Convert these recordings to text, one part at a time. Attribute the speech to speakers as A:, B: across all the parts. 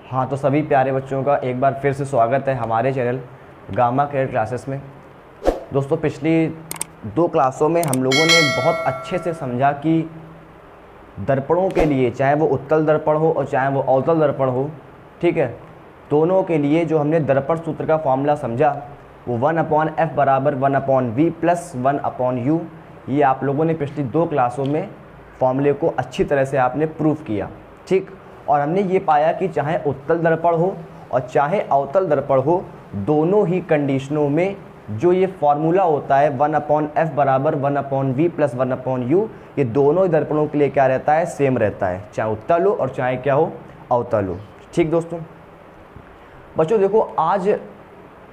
A: हाँ, तो सभी प्यारे बच्चों का एक बार फिर से स्वागत है हमारे चैनल गामा केयर क्लासेस में। दोस्तों, पिछली 2 क्लासों में हम लोगों ने बहुत अच्छे से समझा कि दर्पणों के लिए, चाहे वो उत्तल दर्पण हो और चाहे वो अवतल दर्पण हो, ठीक है, दोनों के लिए जो हमने दर्पण सूत्र का फॉर्मूला समझा वो 1/f बराबर 1/v प्लस 1/u। ये आप लोगों ने पिछली 2 क्लासों में फॉर्मूले को अच्छी तरह से आपने प्रूफ किया, ठीक। और हमने ये पाया कि चाहे उत्तल दर्पण हो और चाहे अवतल दर्पण हो, दोनों ही कंडीशनों में जो ये फार्मूला होता है 1/f बराबर 1/v प्लस 1/u, ये दोनों ही दर्पणों के लिए क्या रहता है, सेम रहता है, चाहे उत्तल हो और चाहे क्या हो, अवतल हो। ठीक दोस्तों, बच्चों देखो, आज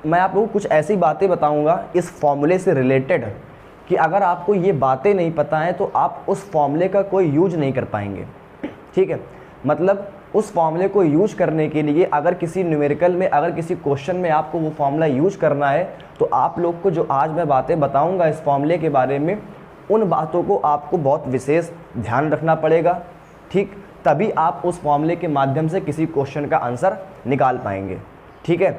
A: मैं आप लोगों को कुछ ऐसी बातें बताऊंगा इस फॉर्मूले से रिलेटेड कि अगर आपको ये बातें नहीं पता हैं तो आप उस फॉर्मूले का कोई यूज नहीं कर पाएंगे। ठीक है, मतलब उस फॉर्मूले को यूज करने के लिए अगर किसी न्यूमेरिकल में, अगर किसी क्वेश्चन में आपको वो फॉर्मूला यूज करना है तो आप लोग को जो आज मैं बातें बताऊंगा इस फॉर्मूले के बारे में, उन बातों को आपको बहुत विशेष ध्यान रखना पड़ेगा, ठीक। तभी आप उस फॉर्मूले के माध्यम से किसी क्वेश्चन का आंसर निकाल पाएंगे। ठीक है,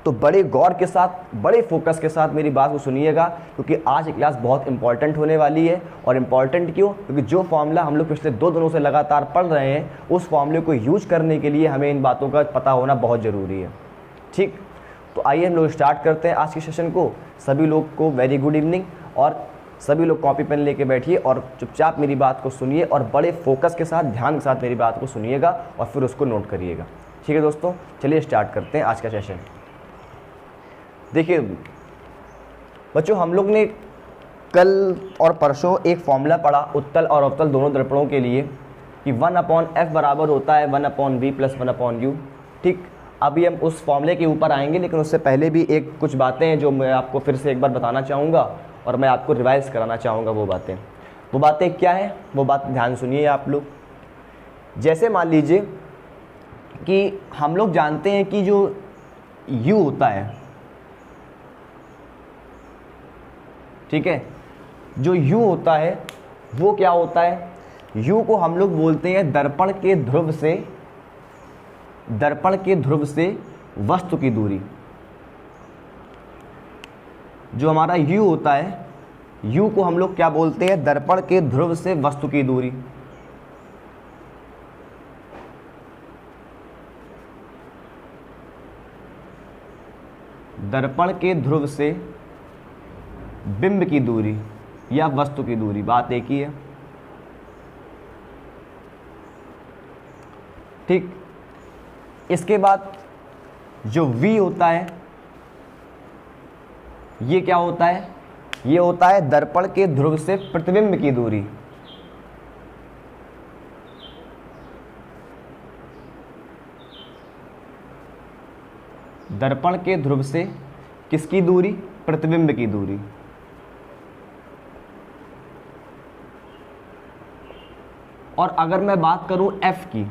A: तो बड़े गौर के साथ, बड़े फोकस के साथ मेरी बात को सुनिएगा, क्योंकि आज की क्लास बहुत इंपॉर्टेंट होने वाली है। और इम्पॉर्टेंट क्यों? क्योंकि जो फॉर्मूला हम लोग पिछले 2 दिनों से लगातार पढ़ रहे हैं, उस फॉर्मूले को यूज करने के लिए हमें इन बातों का पता होना बहुत ज़रूरी है। ठीक, तो आइए हम लोग स्टार्ट करते हैं आज के सेशन को। सभी लोग को वेरी गुड इवनिंग, और सभी लोग कॉपी पेन लेके बैठिए और चुपचाप मेरी बात को सुनिए और बड़े फोकस के साथ, ध्यान के साथ मेरी बात को सुनिएगा और फिर उसको नोट करिएगा। ठीक है दोस्तों, चलिए स्टार्ट करते हैं आज का सेशन। देखिए बच्चों, हम लोग ने कल और परसों एक फॉर्मूला पढ़ा उत्तल और अवतल दोनों दर्पणों के लिए कि 1/f बराबर होता है 1/v प्लस 1/u। ठीक, अभी हम उस फॉर्मूले के ऊपर आएंगे, लेकिन उससे पहले भी कुछ बातें हैं जो मैं आपको फिर से एक बार बताना चाहूँगा और मैं आपको रिवाइज कराना चाहूँगा। वो बातें क्या है, वो बात ध्यान सुनिए आप लोग। जैसे मान लीजिए कि हम लोग जानते हैं कि जो u होता है, ठीक है, जो u होता है वो क्या होता है, u को हम लोग बोलते हैं दर्पण के ध्रुव से वस्तु की दूरी। जो हमारा u होता है, u को हम लोग क्या बोलते हैं, दर्पण के ध्रुव से वस्तु की दूरी। दर्पण के ध्रुव से बिंब की दूरी या वस्तु की दूरी, बात एक ही है। ठीक, इसके बाद जो v होता है, ये क्या होता है, ये होता है दर्पण के ध्रुव से प्रतिबिंब की दूरी। दर्पण के ध्रुव से किसकी दूरी, प्रतिबिंब की दूरी। और अगर मैं बात करूं f की,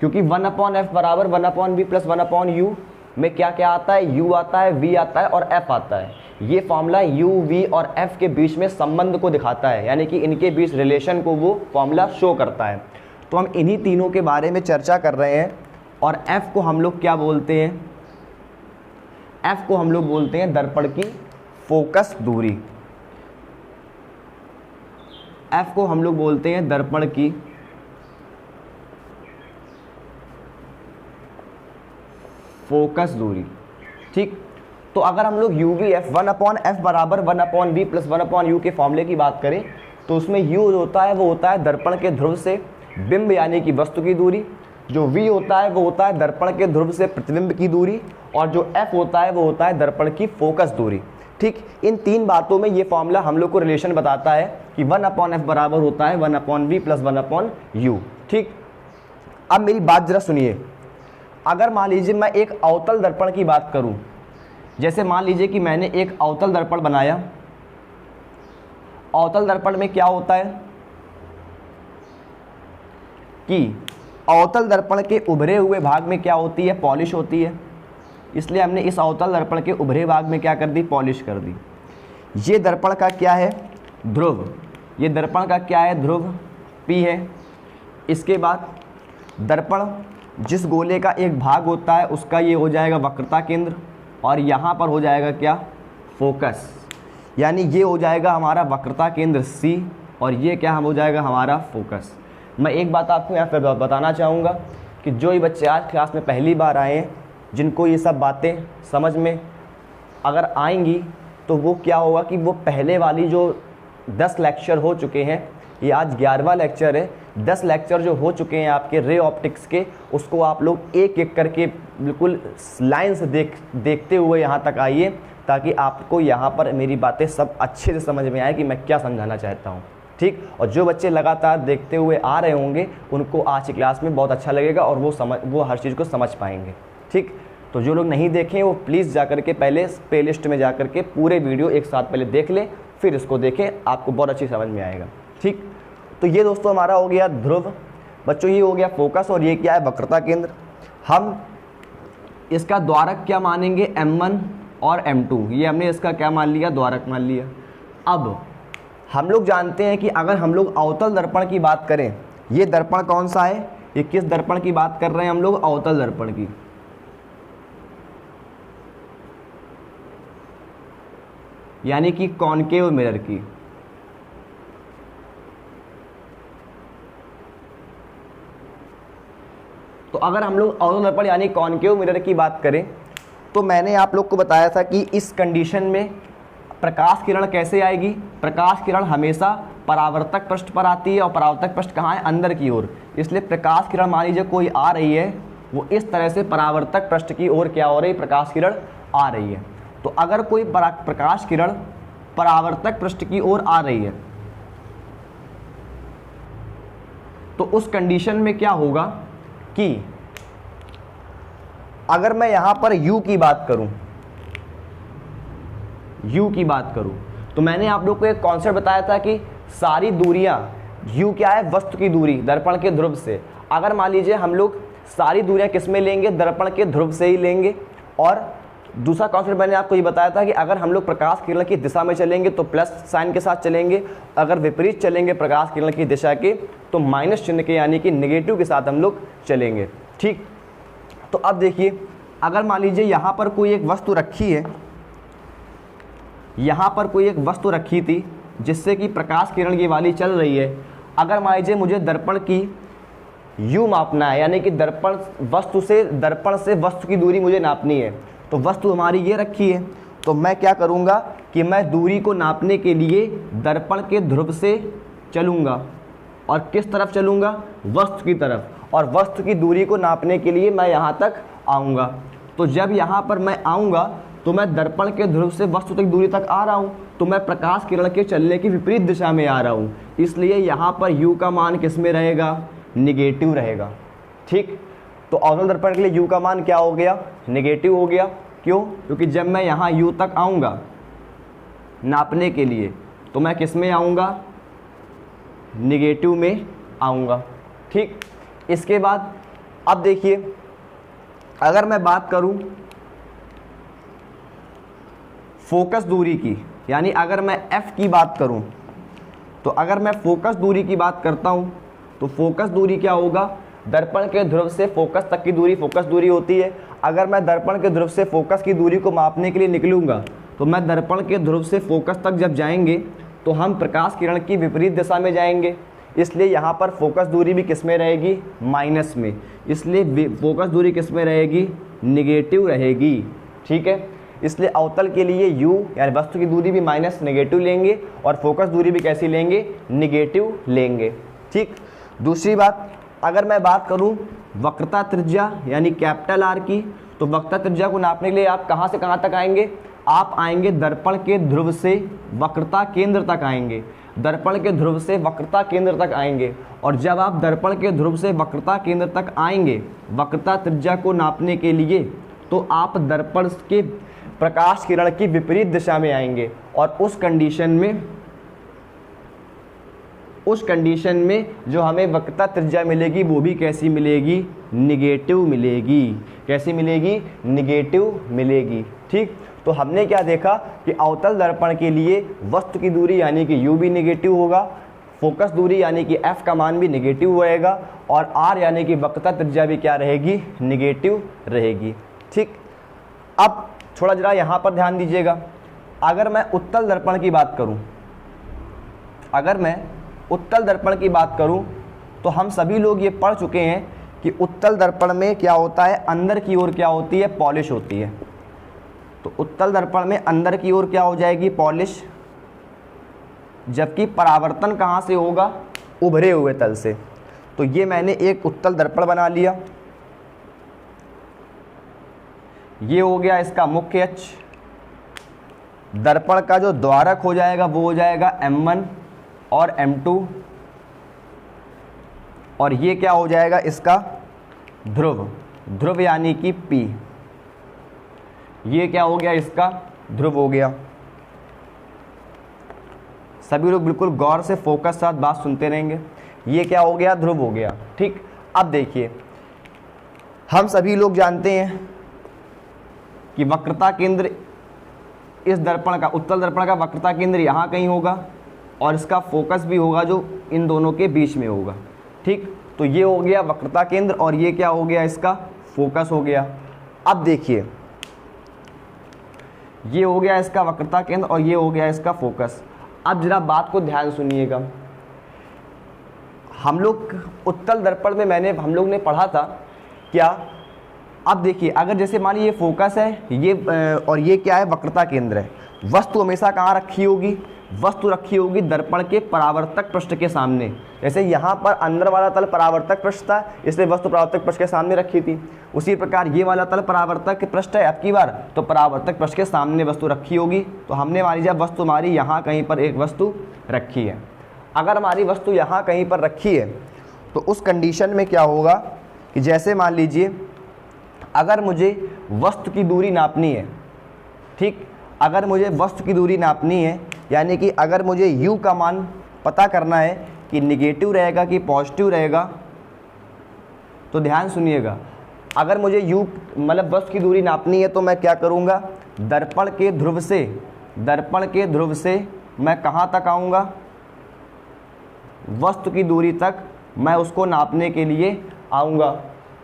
A: क्योंकि 1/f बराबर 1/v प्लस 1/u में क्या क्या आता है, u आता है, v आता है और f आता है। ये फॉर्मूला u, v और f के बीच में संबंध को दिखाता है, यानी कि इनके बीच रिलेशन को वो फॉर्मूला शो करता है। तो हम इन्हीं तीनों के बारे में चर्चा कर रहे हैं। और f को हम लोग क्या बोलते हैं, f को हम लोग बोलते हैं दर्पण की फोकस दूरी। f को हम लोग बोलते हैं दर्पण की फोकस दूरी। ठीक, तो अगर हम लोग UVF 1/f बराबर 1/v प्लस 1/u के फॉर्मूले की बात करें तो उसमें u जो होता है वो होता है दर्पण के ध्रुव से बिंब यानी कि वस्तु की दूरी। जो v होता है वो होता है दर्पण के ध्रुव से प्रतिबिंब की दूरी, और जो f होता है वो होता है दर्पण की फोकस दूरी। ठीक, इन 3 बातों में ये फॉर्मूला हम लोग को रिलेशन बताता है कि 1/f बराबर होता है 1/v प्लस 1/u। ठीक, अब मेरी बात जरा सुनिए। अगर मान लीजिए मैं एक अवतल दर्पण की बात करूं, जैसे मान लीजिए कि मैंने एक अवतल दर्पण बनाया। अवतल दर्पण में क्या होता है कि अवतल दर्पण के उभरे हुए भाग में क्या होती है, पॉलिश होती है। इसलिए हमने इस अवतल दर्पण के उभरे भाग में क्या कर दी, पॉलिश कर दी। ये दर्पण का क्या है, ध्रुव। ये दर्पण का क्या है, ध्रुव P है। इसके बाद दर्पण जिस गोले का एक भाग होता है उसका ये हो जाएगा वक्रता केंद्र, और यहाँ पर हो जाएगा क्या, फोकस। यानी ये हो जाएगा हमारा वक्रता केंद्र C, और ये क्या हो जाएगा हमारा फोकस। मैं एक बात आपको यहाँ पर बताना चाहूँगा कि जो ये बच्चे आज क्लास में पहली बार आए हैं, जिनको ये सब बातें समझ में अगर आएंगी तो वो क्या होगा कि वो पहले वाली जो 10 लेक्चर हो चुके हैं, ये आज 11वां लेक्चर है, 10 लेक्चर जो हो चुके हैं आपके रे ऑप्टिक्स के, उसको आप लोग एक एक करके बिल्कुल लाइन से देखते हुए यहाँ तक आइए, ताकि आपको यहाँ पर मेरी बातें सब अच्छे से समझ में आए कि मैं क्या समझाना चाहता हूँ। ठीक, और जो बच्चे लगातार देखते हुए आ रहे होंगे उनको आज की क्लास में बहुत अच्छा लगेगा और वो हर चीज़ को समझ पाएंगे। ठीक, तो जो लोग नहीं देखें वो प्लीज़ जाकर के पहले प्लेलिस्ट में जाकर के पूरे वीडियो एक साथ पहले देख लें, फिर इसको देखें, आपको बहुत अच्छी समझ में आएगा। ठीक, तो ये दोस्तों हमारा हो गया ध्रुव। बच्चों ये हो गया फोकस, और ये क्या है, वक्रता केंद्र। हम इसका द्वारक क्या मानेंगे, M1 और M2, ये हमने इसका क्या मान लिया, द्वारक मान लिया। अब हम लोग जानते हैं कि अगर हम लोग अवतल दर्पण की बात करें, ये दर्पण कौन सा है, ये किस दर्पण की बात कर रहे हैं हम लोग, अवतल दर्पण की। यानी कि कॉनकेव मिरर की। तो अगर हम लोग अवतल दर्पण यानी कॉनकेव मिरर की बात करें, तो मैंने आप लोग को बताया था कि इस कंडीशन में प्रकाश किरण कैसे आएगी। प्रकाश किरण हमेशा परावर्तक पृष्ठ पर आती है, और परावर्तक पृष्ठ कहाँ है, अंदर की ओर। इसलिए प्रकाश किरण मान लीजिए कोई आ रही है, वो इस तरह से परावर्तक पृष्ठ की ओर क्या हो रही है, प्रकाश किरण आ रही है। तो अगर कोई प्रकाश किरण परावर्तक पृष्ठ की ओर आ रही है, तो उस कंडीशन में क्या होगा कि अगर मैं यहां पर U की बात करूं, तो मैंने आप लोग को एक कॉन्सेप्ट बताया था कि सारी दूरियां, U क्या है, वस्तु की दूरी दर्पण के ध्रुव से। अगर मान लीजिए हम लोग सारी दूरियां किस में लेंगे, दर्पण के ध्रुव से ही लेंगे। और दूसरा कॉन्सेप्ट मैंने आपको ये बताया था कि अगर हम लोग प्रकाश किरण की दिशा में चलेंगे तो प्लस साइन के साथ चलेंगे, अगर विपरीत चलेंगे प्रकाश किरण की दिशा के तो माइनस चिन्ह के यानी कि नेगेटिव के साथ हम लोग चलेंगे। ठीक, तो अब देखिए, अगर मान लीजिए यहाँ पर कोई एक वस्तु रखी है, यहाँ पर कोई एक वस्तु रखी थी जिससे कि प्रकाश किरण ये वाली चल रही है। अगर मान लीजिए मुझे दर्पण की U मापना है, यानी कि दर्पण से वस्तु की दूरी मुझे नापनी है, तो वस्तु हमारी ये रखी है, तो मैं क्या करूँगा कि मैं दूरी को नापने के लिए दर्पण के ध्रुव से चलूँगा, और किस तरफ चलूँगा, वस्तु की तरफ, और वस्तु की दूरी को नापने के लिए मैं यहाँ तक आऊँगा। तो जब यहाँ पर मैं आऊँगा तो मैं दर्पण के ध्रुव से वस्तु तक दूरी तक आ रहा हूँ, तो मैं प्रकाश किरण के चलने की विपरीत दिशा में आ रहा हूँ, इसलिए यहाँ पर U का मान किस में रहेगा, निगेटिव रहेगा। ठीक, तो अवतल दर्पण के लिए U का मान क्या हो गया, निगेटिव हो गया। क्यों, क्योंकि जब मैं यहाँ U तक आऊँगा नापने के लिए तो मैं किस में आऊँगा, निगेटिव में आऊँगा। ठीक, इसके बाद अब देखिए, अगर मैं बात करूँ फोकस दूरी की, यानी अगर मैं F की बात करूँ, तो अगर मैं फोकस दूरी की बात करता हूँ तो फोकस दूरी क्या होगा, दर्पण के ध्रुव से फोकस तक की दूरी फोकस दूरी होती है। अगर मैं दर्पण के ध्रुव से फोकस की दूरी को मापने के लिए निकलूँगा तो मैं दर्पण के ध्रुव से फोकस तक जब जाएंगे तो हम प्रकाश किरण की विपरीत दिशा में जाएंगे, इसलिए यहाँ पर फोकस दूरी भी किस में रहेगी, माइनस में। इसलिए फोकस दूरी किस में रहेगी, निगेटिव रहेगी। ठीक है, इसलिए अवतल के लिए U यानी वस्तु की दूरी भी माइनस नेगेटिव लेंगे, और फोकस दूरी भी कैसी लेंगे, निगेटिव लेंगे। ठीक, दूसरी बात, अगर मैं बात करूं वक्रता त्रिज्या यानी कैपिटल R की, तो वक्रता त्रिज्या को नापने के लिए आप कहां से कहां तक आएंगे, आप आएंगे दर्पण के ध्रुव से वक्रता केंद्र तक आएंगे, दर्पण के ध्रुव से वक्रता केंद्र तक आएंगे। और जब आप दर्पण के ध्रुव से वक्रता केंद्र तक आएंगे वक्रता त्रिज्या को नापने के लिए, तो आप दर्पण के प्रकाश किरण की विपरीत दिशा में आएंगे, और उस कंडीशन में जो हमें वक्रता त्रिज्या मिलेगी वो भी कैसी मिलेगी, निगेटिव मिलेगी। कैसी मिलेगी, निगेटिव मिलेगी। ठीक, तो हमने क्या देखा कि अवतल दर्पण के लिए वस्तु की दूरी यानी कि U भी निगेटिव होगा, फोकस दूरी यानी कि f का मान भी निगेटिव रहेगा और r यानी कि वक्रता त्रिज्या भी क्या रहेगी, निगेटिव रहेगी। ठीक, अब थोड़ा जरा यहाँ पर ध्यान दीजिएगा। अगर मैं उत्तल दर्पण की बात करूं, तो हम सभी लोग ये पढ़ चुके हैं कि उत्तल दर्पण में क्या होता है, अंदर की ओर क्या होती है, पॉलिश होती है। तो उत्तल दर्पण में अंदर की ओर क्या हो जाएगी, पॉलिश, जबकि परावर्तन कहाँ से होगा, उभरे हुए तल से। तो ये मैंने एक उत्तल दर्पण बना लिया, ये हो गया इसका मुख्य अक्ष। दर्पण का जो द्वारक हो जाएगा वो हो जाएगा M1 और M2, और ये क्या हो जाएगा इसका ध्रुव यानी कि P। ये क्या हो गया, इसका ध्रुव हो गया। सभी लोग बिल्कुल गौर से फोकस साथ बात सुनते रहेंगे। ये क्या हो गया, ध्रुव हो गया। ठीक, अब देखिए, हम सभी लोग जानते हैं कि वक्रता केंद्र इस दर्पण का, उत्तल दर्पण का वक्रता केंद्र यहाँ कहीं होगा और इसका फोकस भी होगा जो इन दोनों के बीच में होगा। ठीक, तो ये हो गया वक्रता केंद्र और ये क्या हो गया, इसका फोकस हो गया। अब देखिए, ये हो गया इसका वक्रता केंद्र और ये हो गया इसका फोकस। अब जरा बात को ध्यान सुनिएगा। हम लोग उत्तल दर्पण में हम लोग ने पढ़ा था क्या, अब देखिए, अगर जैसे मान लीजिए ये फोकस है, ये और ये क्या है, वक्रता केंद्र है। वस्तु हमेशा कहाँ रखी होगी, वस्तु रखी होगी दर्पण के परावर्तक पृष्ठ के सामने। जैसे यहाँ पर अंदर वाला तल परावर्तक पृष्ठ था, इसलिए वस्तु परावर्तक पृष्ठ के सामने रखी थी। उसी प्रकार ये वाला तल परावर्तक पृष्ठ है अब की बार, तो परावर्तक पृष्ठ के सामने वस्तु रखी होगी। तो हमने मान लीजिए वस्तु हमारी यहाँ कहीं पर एक वस्तु रखी है। अगर हमारी वस्तु यहाँ कहीं पर रखी है तो उस कंडीशन में क्या होगा कि जैसे मान लीजिए अगर मुझे वस्तु की दूरी नापनी है, ठीक, अगर मुझे वस्तु की दूरी नापनी है, यानी कि अगर मुझे u का मान पता करना है कि निगेटिव रहेगा कि पॉजिटिव रहेगा, तो ध्यान सुनिएगा। अगर मुझे u मतलब वस्तु की दूरी नापनी है तो मैं क्या करूँगा, दर्पण के ध्रुव से मैं कहाँ तक आऊँगा, वस्तु की दूरी तक मैं उसको नापने के लिए आऊँगा।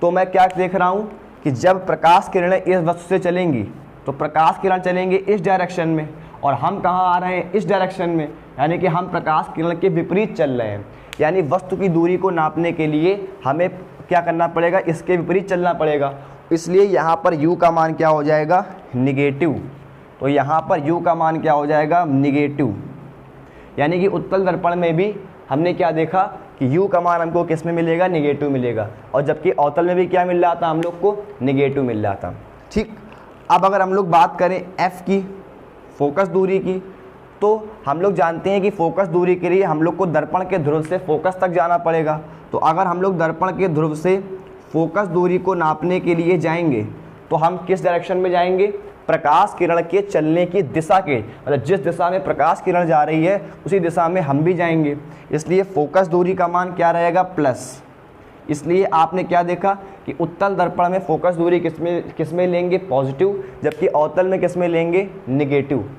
A: तो मैं क्या देख रहा हूँ कि जब प्रकाश किरणें इस वस्तु से चलेंगी तो प्रकाश किरण चलेंगे इस डायरेक्शन में और हम कहाँ आ रहे हैं, इस डायरेक्शन में, यानी कि हम प्रकाश किरण के विपरीत चल रहे हैं। यानी वस्तु की दूरी को नापने के लिए हमें क्या करना पड़ेगा, इसके विपरीत चलना पड़ेगा। इसलिए यहाँ पर u का मान क्या हो जाएगा, निगेटिव। तो यहाँ पर u का मान क्या हो जाएगा, निगेटिव। यानी कि उत्तल दर्पण में भी हमने क्या देखा कि u का मान हमको किस में मिलेगा, निगेटिव मिलेगा, और जबकि अवतल में भी क्या मिल रहा था, हम लोग को निगेटिव मिल रहा था। ठीक, अब अगर हम लोग बात करें f की, फोकस दूरी की, तो हम लोग जानते हैं कि फोकस दूरी के लिए हम लोग को दर्पण के ध्रुव से फोकस तक जाना पड़ेगा। तो अगर हम लोग दर्पण के ध्रुव से फोकस दूरी को नापने के लिए जाएंगे तो हम किस डायरेक्शन में जाएंगे, प्रकाश किरण के चलने की दिशा के, मतलब जिस दिशा में प्रकाश किरण जा रही है उसी दिशा में हम भी जाएंगे। इसलिए फोकस दूरी का मान क्या रहेगा, प्लस। इसलिए आपने क्या देखा कि उत्तल दर्पण में फोकस दूरी किसमें लेंगे, पॉजिटिव, जबकि अवतल में किसमें लेंगे, निगेटिव।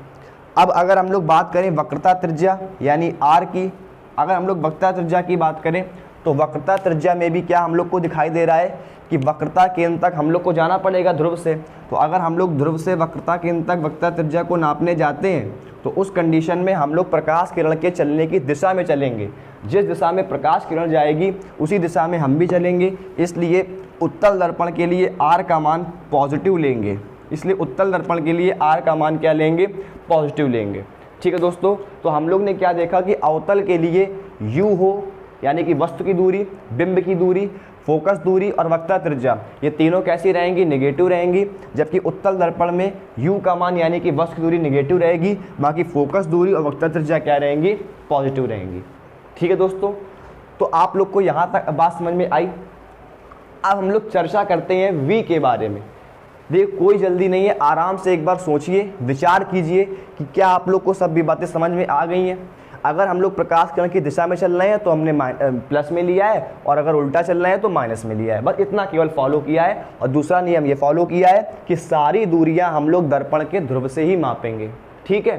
A: अब अगर हम लोग बात करें वक्रता त्रिज्या यानी r की, अगर हम लोग वक्रता त्रिज्या की बात करें तो वक्रता त्रिज्या में भी क्या हम लोग को दिखाई दे रहा है कि वक्रता केंद्र तक हम लोग को जाना पड़ेगा ध्रुव से। तो अगर हम लोग ध्रुव से वक्रता केंद्र तक वक्रता त्रिज्या को नापने जाते हैं तो उस कंडीशन में हम लोग प्रकाश किरण के चलने की दिशा में चलेंगे। जिस दिशा में प्रकाश किरण जाएगी उसी दिशा में हम भी चलेंगे। इसलिए उत्तल दर्पण के लिए r का मान पॉजिटिव लेंगे। इसलिए उत्तल दर्पण के लिए r का मान क्या लेंगे, पॉजिटिव लेंगे। ठीक है दोस्तों, तो हम लोग ने क्या देखा कि अवतल के लिए u हो यानी कि वस्तु की दूरी, बिंब की दूरी, फोकस दूरी और वक्रता त्रिज्या, ये तीनों कैसी रहेंगी, नेगेटिव रहेंगी। जबकि उत्तल दर्पण में u का मान यानी कि वस्तु की दूरी नेगेटिव रहेगी, बाकी फोकस दूरी और वक्रता त्रिज्या क्या रहेंगी, पॉजिटिव रहेंगी। ठीक है दोस्तों, तो आप लोग को यहाँ तक बात समझ में आई। अब हम लोग चर्चा करते हैं v के बारे में। देखिए कोई जल्दी नहीं है, आराम से एक बार सोचिए, विचार कीजिए कि क्या आप लोग को सब भी बातें समझ में आ गई हैं। अगर हम लोग प्रकाश किरण की दिशा में चल रहे हैं तो हमने प्लस में लिया है, और अगर उल्टा चल रहे हैं तो माइनस में लिया है। बस इतना केवल फॉलो किया है, और दूसरा नियम ये फॉलो किया है कि सारी दूरियां हम लोग दर्पण के ध्रुव से ही मापेंगे। ठीक है,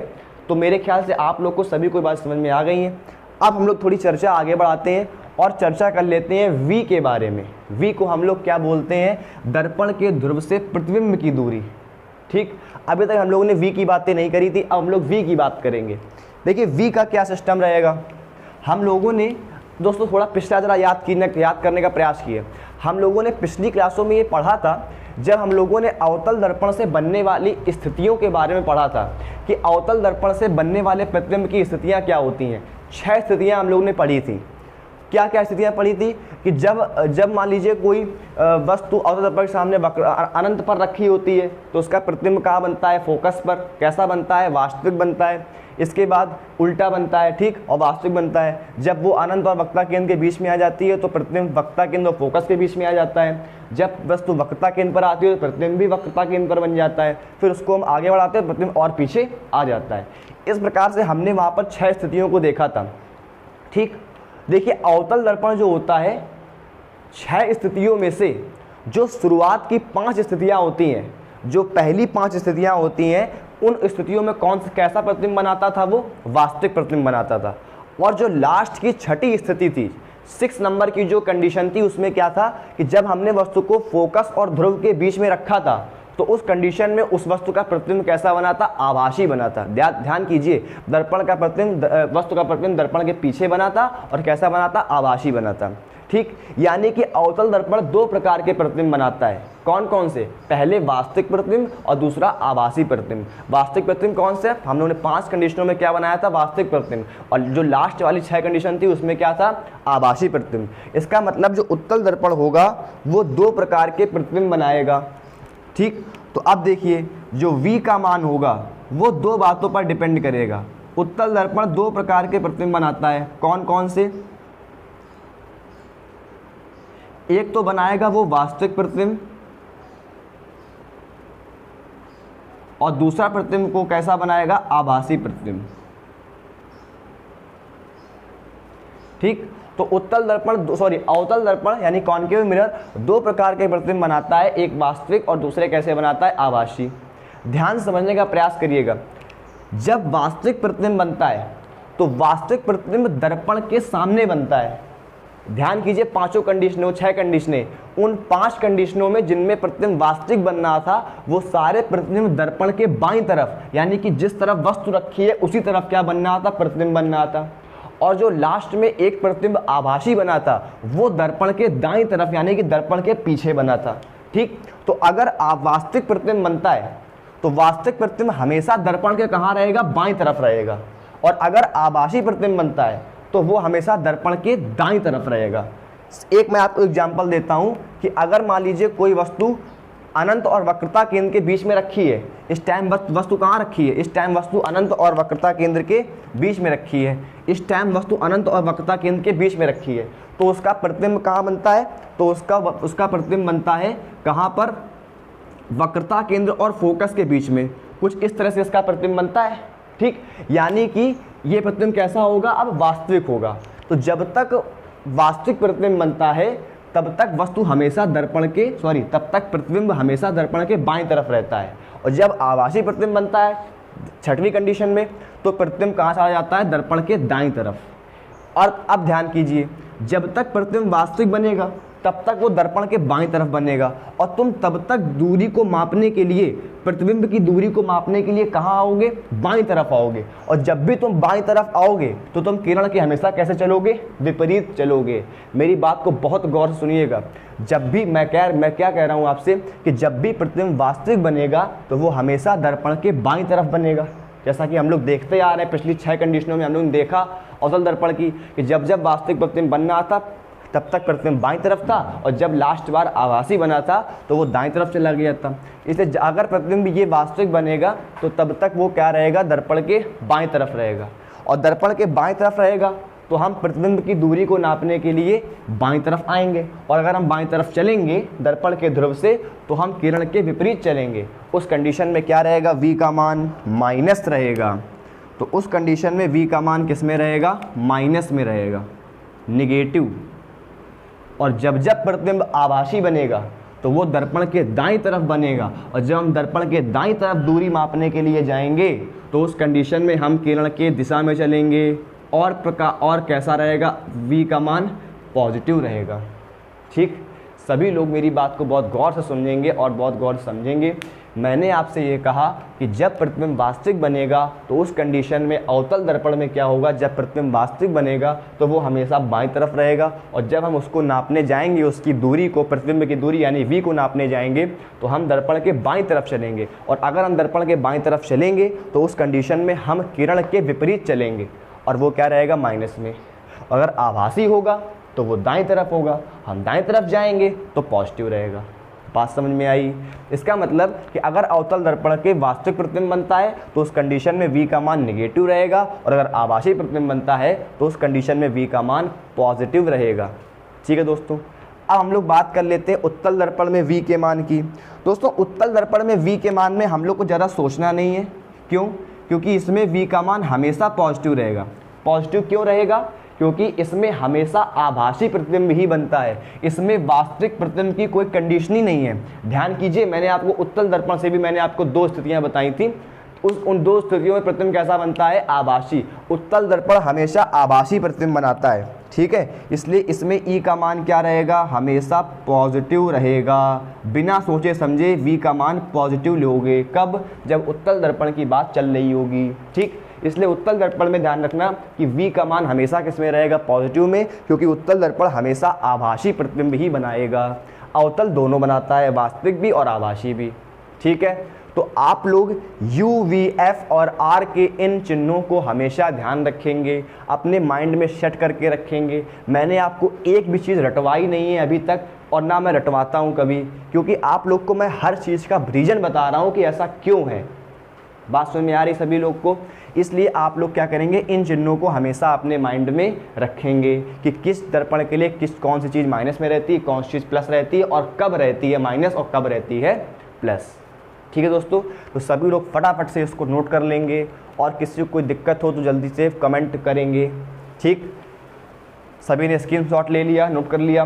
A: तो मेरे ख्याल से आप लोग को सभी कोई बात समझ में आ गई है। अब हम लोग थोड़ी चर्चा आगे बढ़ाते हैं और चर्चा कर लेते हैं V के बारे में। V को हम लोग क्या बोलते हैं? दर्पण के ध्रुव से प्रतिबिंब की दूरी। ठीक, अभी तक हम लोगों ने V की बातें नहीं करी थी, अब हम लोग V की बात करेंगे। देखिए V का क्या सिस्टम रहेगा। हम लोगों ने दोस्तों थोड़ा पिछला जरा याद करने का प्रयास किए। हम लोगों ने पिछली क्लासों में ये पढ़ा था, जब हम लोगों ने अवतल दर्पण से बनने वाली स्थितियों के बारे में पढ़ा था कि अवतल दर्पण से बनने वाले प्रतिबिंब की स्थितियां क्या होती हैं। 6 स्थितियां हम लोगों ने पढ़ी थी। क्या क्या स्थितियां पढ़ी थी कि जब मान लीजिए कोई वस्तु अवतल दर्पण के सामने अनंत पर रखी होती है तो उसका प्रतिबिंब कहाँ बनता है? फोकस पर। कैसा बनता है? वास्तविक बनता है। इसके बाद उल्टा बनता है, ठीक, और वास्तविक बनता है। जब वो अनंत और वक्रता केंद्र के बीच में आ जाती है तो प्रतिबिंब वक्रता केंद्र और फोकस के बीच में आ जाता है। जब वस्तु वक्रता केंद्र पर आती है तो प्रतिबिंब भी वक्रता केंद्र पर बन जाता है। फिर उसको हम आगे बढ़ाते हैं, प्रतिबिंब और पीछे आ जाता है। इस प्रकार से हमने वहाँ पर 6 स्थितियों को देखा था। ठीक, देखिए अवतल दर्पण जो होता है 6 स्थितियों में से जो शुरुआत की 5 स्थितियाँ होती हैं, जो पहली 5 स्थितियाँ होती हैं, उन स्थितियों में कैसा प्रतिबिंब बनाता था? वो वास्तविक प्रतिबिंब बनाता था। और जो लास्ट की 6ठी स्थिति थी, 6 नंबर की जो कंडीशन थी, उसमें क्या था कि जब हमने वस्तु को फोकस और ध्रुव के बीच में रखा था तो उस कंडीशन में उस वस्तु का प्रतिबिंब कैसा बना था? आभासी बना था। ध्यान कीजिए, दर्पण का प्रतिबिंब वस्तु का प्रतिबिंब दर्पण के पीछे बना था और कैसा बना था? आभासी बना था। ठीक, यानी कि अवतल दर्पण 2 प्रकार के प्रतिबिंब बनाता है। कौन कौन से? पहले वास्तविक प्रतिबिंब और दूसरा आभासी प्रतिबिंब। वास्तविक प्रतिबिंब कौन से? हम लोगों ने 5 कंडीशनों में क्या बनाया था? वास्तविक प्रतिबिंब। और जो लास्ट वाली 6 कंडीशन थी उसमें क्या था? आभासी प्रतिबिंब। इसका मतलब जो उत्तल दर्पण होगा वो 2 प्रकार के प्रतिबिंब बनाएगा। ठीक, तो अब देखिए जो V का मान होगा वो 2 बातों पर डिपेंड करेगा। उत्तल दर्पण 2 प्रकार के प्रतिबिंब बनाता है। कौन कौन से? एक तो बनाएगा वो वास्तविक प्रतिबिंब और दूसरा प्रतिबिंब को कैसा बनाएगा? आभासी प्रतिबिंब। ठीक, तो अवतल दर्पण यानी कॉन्केव मिरर 2 प्रकार के प्रतिबिंब बनाता है, एक वास्तविक और दूसरे कैसे बनाता है? आभासी। ध्यान समझने का प्रयास करिएगा। जब वास्तविक प्रतिबिंब बनता है तो वास्तविक प्रतिबिंब दर्पण के सामने बनता है। ध्यान कीजिए, 5 कंडीशनों 6 कंडीशनें, उन 5 कंडीशनों में जिनमें प्रतिबिंब वास्तविक बनना था वो सारे प्रतिबिंब दर्पण के बाईं तरफ, यानी कि जिस तरफ वस्तु रखी है उसी तरफ क्या बनना था? प्रतिबिंब बनना था। और जो लास्ट में एक प्रतिबिंब आभासी बना था वो दर्पण के दाईं तरफ, यानी कि दर्पण के पीछे बना था। ठीक, तो अगर वास्तविक प्रतिबिंब बनता है तो वास्तविक प्रतिबिंब हमेशा दर्पण के कहाँ रहेगा? बाईं तरफ रहेगा। और अगर आभासी प्रतिबिंब बनता है तो वो हमेशा दर्पण के दाईं तरफ रहेगा। एक मैं आपको एग्जांपल देता हूं कि अगर मान लीजिए कोई वस्तु अनंत और वक्रता केंद्र के बीच में रखी है, इस टाइम वस्तु कहाँ रखी है? इस टाइम वस्तु अनंत और वक्रता केंद्र के बीच में रखी है। इस टाइम वस्तु अनंत और वक्रता केंद्र के बीच में रखी है तो उसका प्रतिबिंब कहाँ बनता है? तो उसका प्रतिबिंब बनता है कहाँ पर? वक्रता केंद्र और फोकस के बीच में। कुछ इस तरह से इसका प्रतिबिंब बनता है। ठीक, यानी कि ये प्रतिबिंब कैसा होगा? अब वास्तविक होगा। तो जब तक वास्तविक प्रतिबिंब बनता है तब तक वस्तु हमेशा तब तक प्रतिबिंब हमेशा दर्पण के बाईं तरफ रहता है। और जब आभासी प्रतिबिंब बनता है 6वीं कंडीशन में तो प्रतिबिंब कहाँ से आ जाता है? दर्पण के दाईं तरफ। और अब ध्यान कीजिए, जब तक प्रतिबिंब वास्तविक बनेगा तब तक वो दर्पण के बाईं तरफ बनेगा और तुम तब तक दूरी को मापने के लिए, प्रतिबिंब की दूरी को मापने के लिए कहाँ आओगे? बाईं तरफ आओगे। और जब भी तुम बाईं तरफ आओगे तो तुम किरण के हमेशा कैसे चलोगे? विपरीत चलोगे। मेरी बात को बहुत गौर से सुनिएगा। जब भी मैं क्या कह रहा हूँ आपसे कि जब भी प्रतिबिंब वास्तविक बनेगा तो वो हमेशा दर्पण के बाईं तरफ बनेगा। जैसा कि हम लोग देखते आ रहे हैं, पिछली 6 कंडीशनों में हम लोगों ने देखा अवतल दर्पण की कि जब वास्तविक प्रतिबिंब बनना था तब तक प्रतिबिंब बाईं तरफ था और जब लास्ट बार आभासी बना था तो वो दाईं तरफ चला गया था। इसलिए अगर प्रतिबिंब ये वास्तविक बनेगा तो तब तक वो क्या रहेगा? दर्पण के बाईं तरफ रहेगा। और दर्पण के बाईं तरफ रहेगा तो हम प्रतिबिंब की दूरी को नापने के लिए बाईं तरफ आएंगे। और अगर हम बाईं तरफ चलेंगे दर्पण के ध्रुव से तो हम किरण के विपरीत चलेंगे। उस कंडीशन में क्या रहेगा? V का मान माइनस रहेगा। तो उस कंडीशन में V का मान किस में रहेगा? माइनस में रहेगा, निगेटिव। और जब प्रतिबिंब आभासी बनेगा तो वो दर्पण के दाईं तरफ बनेगा। और जब हम दर्पण के दाईं तरफ दूरी मापने के लिए जाएंगे तो उस कंडीशन में हम किरण के दिशा में चलेंगे, और कैसा रहेगा, v का मान पॉजिटिव रहेगा। ठीक, सभी लोग मेरी बात को बहुत गौर से सुनेंगे और बहुत गौर से समझेंगे। मैंने आपसे ये कहा कि जब प्रतिबिंब वास्तविक बनेगा तो उस कंडीशन में अवतल दर्पण में क्या होगा, जब प्रतिबिंब वास्तविक बनेगा तो वो हमेशा बाईं तरफ रहेगा, और जब हम उसको नापने जाएंगे, उसकी दूरी को, प्रतिबिंब की दूरी यानी v को नापने जाएंगे, तो हम दर्पण के बाईं तरफ चलेंगे। और अगर हम दर्पण के बाईं तरफ चलेंगे तो उस कंडीशन में हम किरण के विपरीत चलेंगे, और वो क्या रहेगा, माइनस में। अगर आभासी होगा तो वो दाईं तरफ होगा, हम दाईं तरफ जाएंगे तो पॉजिटिव रहेगा। बात समझ में आई? इसका मतलब कि अगर अवतल दर्पण के वास्तविक प्रतिबिंब बनता है तो उस कंडीशन में v का मान नेगेटिव रहेगा, और अगर आभासी प्रतिबिंब बनता है तो उस कंडीशन में v का मान पॉजिटिव रहेगा। ठीक है दोस्तों, अब हम लोग बात कर लेते हैं उत्तल दर्पण में v के मान की। दोस्तों, उत्तल दर्पण में v के मान में हम लोग को ज़्यादा सोचना नहीं है। क्यों? क्योंकि इसमें v का मान हमेशा पॉजिटिव रहेगा। पॉजिटिव क्यों रहेगा? क्योंकि इसमें हमेशा आभासी प्रतिबिंब ही बनता है, इसमें वास्तविक प्रतिबिंब की कोई कंडीशन ही नहीं है। ध्यान कीजिए, मैंने आपको उत्तल दर्पण से भी मैंने आपको दो स्थितियां बताई थी। उन दो स्थितियों में प्रतिबिंब कैसा बनता है, आभासी। उत्तल दर्पण हमेशा आभासी प्रतिबिंब बनाता है। ठीक है, इसलिए इसमें ई का मान क्या रहेगा, हमेशा पॉजिटिव रहेगा। बिना सोचे समझे v का मान पॉजिटिव लोगे। कब? जब उत्तल दर्पण की बात चल रही होगी। ठीक, इसलिए उत्तल दर्पण में ध्यान रखना कि v का मान हमेशा किस में रहेगा, पॉजिटिव में, क्योंकि उत्तल दर्पण हमेशा आभासी प्रतिबिंब ही बनाएगा। अवतल दोनों बनाता है, वास्तविक भी और आभासी भी। ठीक है, तो आप लोग u, v, f और r के इन चिन्हों को हमेशा ध्यान रखेंगे, अपने माइंड में सेट करके रखेंगे। मैंने आपको एक भी चीज़ रटवाई नहीं है अभी तक, और ना मैं रटवाता हूँ कभी, क्योंकि आप लोग को मैं हर चीज़ का रीजन बता रहा हूँ कि ऐसा क्यों है। बात समझ में आ रही सभी लोग को? इसलिए आप लोग क्या करेंगे, इन चिन्हों को हमेशा अपने माइंड में रखेंगे कि किस दर्पण के लिए कौन सी चीज़ माइनस में रहती है, कौन सी चीज़ प्लस रहती है, और कब रहती है माइनस और कब रहती है प्लस। ठीक है दोस्तों, तो सभी लोग फटाफट से इसको नोट कर लेंगे, और किसी को कोई दिक्कत हो तो जल्दी से कमेंट करेंगे। ठीक, सभी ने स्क्रीनशॉट ले लिया, नोट कर लिया।